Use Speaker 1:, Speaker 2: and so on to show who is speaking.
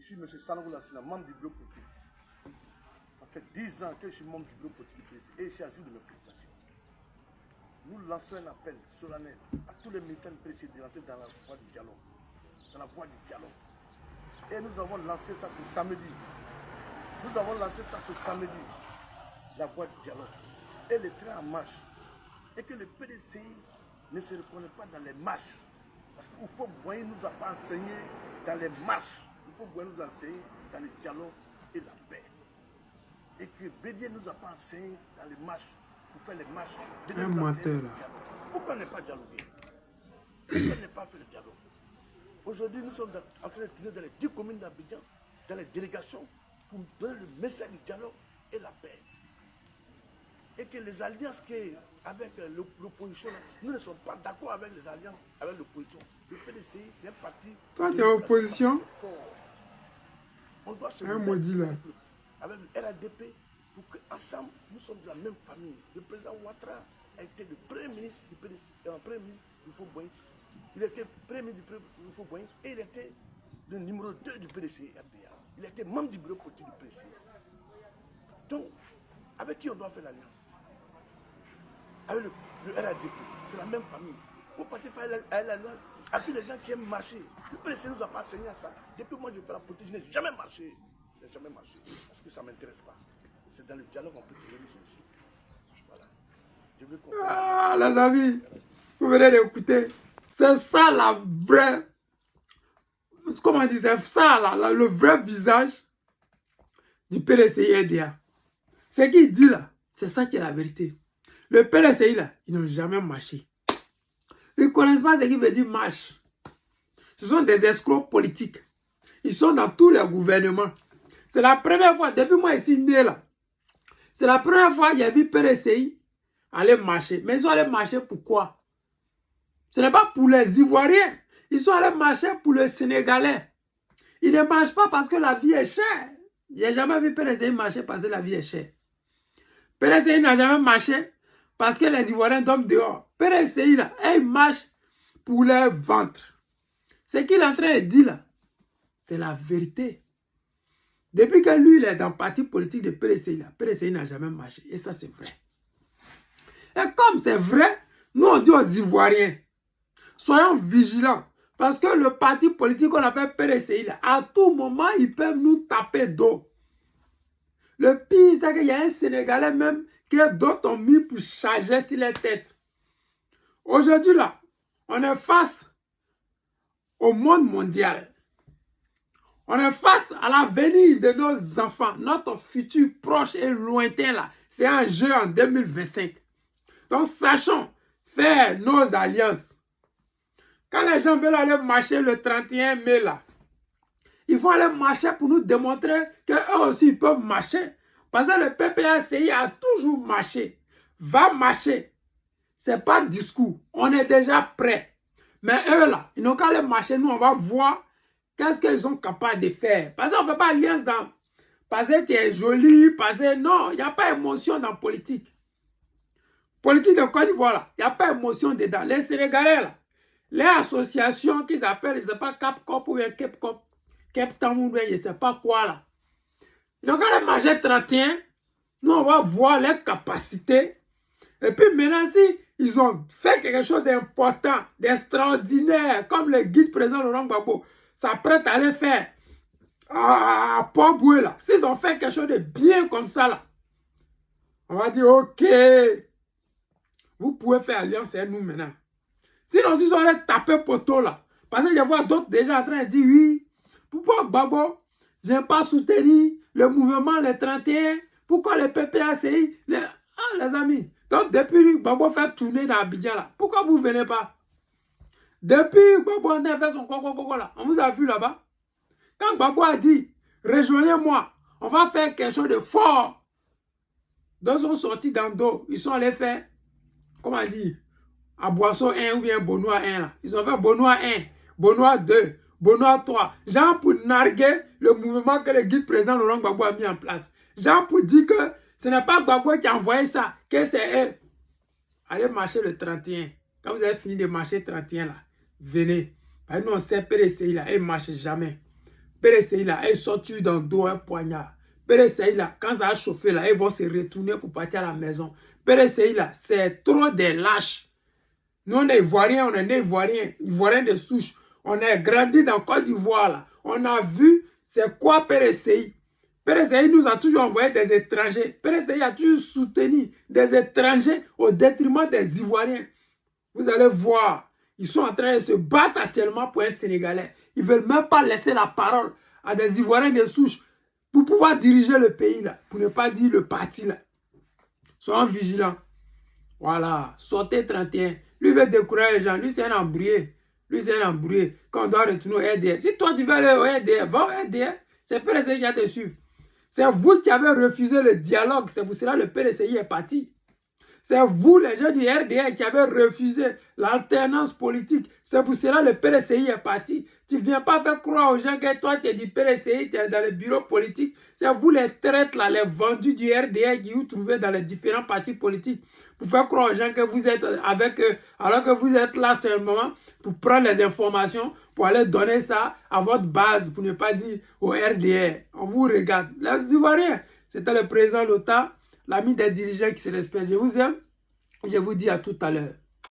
Speaker 1: Je suis M. Sanogo Lassina, membre du bureau politique. Ça fait 10 ans que je suis membre du bureau politique du PDC et je suis à jour de mes prestations. Nous lançons un appel solennel à tous les militants du PDC d'entrer dans la voie du dialogue. Dans la voie du dialogue. Et nous avons lancé ça ce samedi. Nous avons lancé ça ce samedi, la voie du dialogue. Et le train en marche. Et que le PDC ne se reconnaît pas dans les marches. Parce qu'il faut Boigny nous a pas enseigné dans les marches. Il faut Boigny nous enseigner dans le dialogue et la paix. Et que Bédier nous a pas enseigné dans les marches. Pour faire les marches.
Speaker 2: Un menteur là.
Speaker 1: Pourquoi ne pas dialoguer? Pourquoi ne pas faire le dialogue? Aujourd'hui, nous sommes en train de tourner dans les 10 communes d'Abidjan, dans les délégations, pour donner le message du dialogue et la paix. Et que les alliances avec l'opposition, nous ne sommes pas d'accord avec les alliances avec l'opposition. Le PDC, c'est un parti...
Speaker 2: Toi, tu es en opposition?
Speaker 1: On doit se
Speaker 2: un maudit là.
Speaker 1: Avec le RADP, pour qu'ensemble, nous sommes de la même famille. Le président Ouattara a été le premier ministre du PDC, premier ministre du Faux-Boigny. Il était premier ministre du Faux-Boigny et il était le numéro 2 du PDC RDA. Il était membre du bureau politique du PDC. Donc, avec qui on doit faire l'alliance? Avec le RADP, c'est la même famille. Vous partez faire l'alliance avec les gens qui aiment marcher. Le PDC ne nous a pas enseigné à ça. Depuis moi, je fais la politique, je n'ai jamais marché. Je n'ai jamais marché. Parce que ça ne m'intéresse pas. C'est dans le dialogue qu'on peut trouver une solution. Voilà. Je veux comprendre.
Speaker 2: Ah, les amis, vous venez d'écouter. C'est ça la vraie. Comment on dit? C'est ça là, le vrai visage du PDCI RDA. Ce qu'il dit là, c'est ça qui est la vérité. Le PDCI là, ils n'ont jamais marché. Ils ne connaissent pas ce qu'il veut dire marche. Ce sont des escrocs politiques. Ils sont dans tous les gouvernements. C'est la première fois, depuis moi ici né là, c'est la première fois qu'il y a vu PDCI aller marcher. Mais ils sont allés marcher pourquoi? Ce n'est pas pour les Ivoiriens. Ils sont allés marcher pour les Sénégalais. Ils ne marchent pas parce que la vie est chère. Il n'y a jamais vu PDCI marcher parce que la vie est chère. PDCI n'a jamais marché parce que les Ivoiriens dorment dehors. PDCI, là, ils marchent pour leur ventre. Ce qu'il est en train de dire là, c'est la vérité. Depuis que lui, il est dans le parti politique de PDCI, là, PDCI n'a jamais marché. Et ça, c'est vrai. Et comme c'est vrai, nous, on dit aux Ivoiriens, soyons vigilants. Parce que le parti politique qu'on appelle PDCI, là, à tout moment, ils peuvent nous taper d'eau. Le pire, c'est qu'il y a un Sénégalais même qui d'autres ont mis pour charger sur les têtes. Aujourd'hui, là, on est face au monde mondial. On est face à l'avenir de nos enfants. Notre futur proche et lointain, là, c'est un jeu en 2025. Donc, sachons faire nos alliances. Quand les gens veulent aller marcher le 31 mai, là, ils vont aller marcher pour nous démontrer qu'eux aussi ils peuvent marcher. Parce que le PPACI a toujours marché. Va marcher. Ce n'est pas discours. On est déjà prêts. Mais eux là, ils n'ont qu'à aller marcher. Nous, on va voir qu'est-ce qu'ils sont capables de faire. Parce qu'on ne fait pas alliance dans... Parce que tu es joli, parce que non, il n'y a pas d'émotion dans la politique. Politique de Côte d'Ivoire, là, il n'y a pas d'émotion dedans. Les Sénégalais, là, les associations qu'ils appellent, je ne sais pas Capcop ou bien Capcop, Captam ou bien je ne sais pas quoi là. Donc quand les marchés 31, nous on va voir leurs capacités. Et puis maintenant si ils ont fait quelque chose d'important, d'extraordinaire, comme le guide président Laurent Gbagbo s'apprête à les faire à Port-Boué là. S'ils ont fait quelque chose de bien comme ça là, on va dire ok, vous pouvez faire alliance avec nous maintenant. Sinon, s'ils sont allés taper poteau là, parce que je vois d'autres déjà en train de dire oui, pourquoi Gbagbo ne vient pas soutenir le mouvement les 31, pourquoi les PPACI, les amis. Donc depuis Gbagbo fait tourner dans Abidjan là, pourquoi vous ne venez pas? Depuis Gbagbo a fait son coco là, on vous a vu là-bas. Quand Gbagbo a dit, rejoignez-moi, on va faire quelque chose de fort. Donc ils sont sortis dans le dos, ils sont allés faire, comment dire, à Boisson 1 ou bien Benoît 1 là. Ils ont fait Benoît 1, Benoît 2, Benoît 3. Genre pour narguer le mouvement que le guide président Laurent Gbagbo a mis en place. Genre pour dire que ce n'est pas Gbagbo qui a envoyé ça, que c'est elle. Allez marcher le 31. Quand vous avez fini de marcher le 31 là, venez. Parce que nous on sait PDCI là, elle ne marche jamais. PDCI là, ils sortent dans le dos un poignard. PDCI là, quand ça a chauffé là, ils vont se retourner pour partir à la maison. PDCI là, c'est trop des lâches. Nous, on est Ivoiriens, on est nés Ivoiriens, Ivoiriens de souche. On a grandi dans Côte d'Ivoire là. On a vu c'est quoi PDCI. PDCI nous a toujours envoyé des étrangers. PDCI a toujours soutenu des étrangers au détriment des Ivoiriens. Vous allez voir, ils sont en train de se battre actuellement pour un Sénégalais. Ils ne veulent même pas laisser la parole à des Ivoiriens de souche pour pouvoir diriger le pays là, pour ne pas dire le parti là. Soyons vigilants. Voilà, sortez 31. Lui veut décourager les gens. Lui, c'est un embrouillé. Lui, c'est un embrouillé. Quand on doit retourner au RDR. Si toi, tu veux aller au RDR, va au RDR. C'est le PDCI qui a te suivre. C'est vous qui avez refusé le dialogue. C'est pour cela que le PDCI est parti. C'est vous, les gens du RDR, qui avez refusé l'alternance politique. C'est pour cela que le PDCI est parti. Tu ne viens pas faire croire aux gens que toi, tu es du PDCI, tu es dans le bureau politique. C'est vous, les traites, là, les vendus du RDR qui vous trouvez dans les différents partis politiques. Pour faire croire aux gens que vous êtes avec eux, alors que vous êtes là seulement pour prendre les informations, pour aller donner ça à votre base, pour ne pas dire au RDR. On vous regarde. Les Ivoiriens, c'était le président Lota, l'ami des dirigeants qui se respectent. Je vous aime. Je vous dis à tout à l'heure.